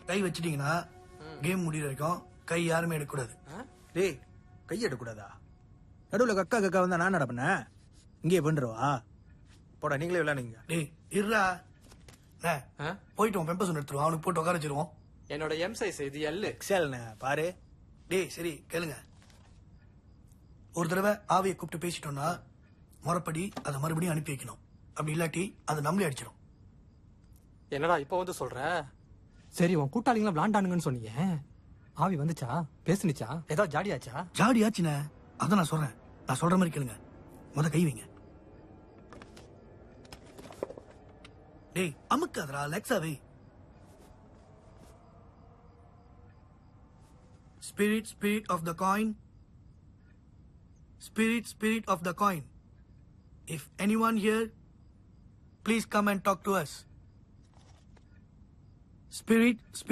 கை வச்சிட்டீங்கன்னா game முடிகிற வரைக்கும் கை யாருமே எடுக்கக்கூடாது. டேய் கை எடுக்கூடாதா? நடுவில் கக்கா கக்கா வந்தா நான் நட பண்ண இங்கே பண்ணுறவா? போடா நீங்களே விளையாடுங்க. டேய் இருடா. போயிட்டு உன் பெம்பஸ் ஒன்று எடுத்துருவோம், அவனுக்கு போட்டு உட்கார வச்சிருவோம். என்னோட எம் சைஸ் இது எல்லு. எக்ஸல்ண்ணே பாரு. டேய் சரி கேளுங்க. ஒரு தடவை ஆவியை கூப்பிட்டு பேசிட்டோம்னா முறைப்படி அதை மறுபடியும் அனுப்பி வைக்கணும். அப்படி இல்லாட்டி அது நம்மளே அடிச்சிடும். என்னடா இப்ப வந்து சொல்ற? சரி உன் கூட்டாளிங்களா விளாண்டானுங்கன்னு சொன்னீங்க. ஆவி வந்துச்சா? பேசுனுச்சா? ஏதாவது ஜாடியாச்சா? ஜாடி ஆச்சுண்ணே. அதான் நான் சொல்றேன். நான் சொல்ற மாதிரி கேளுங்க. முத கை வைங்க. டேய் அமுக்காதடா, லெக்ஸாவே. Spirit, spirit of the coin. Spirit, spirit of the coin. If anyone here, please come and talk to us. Spirit, spirit.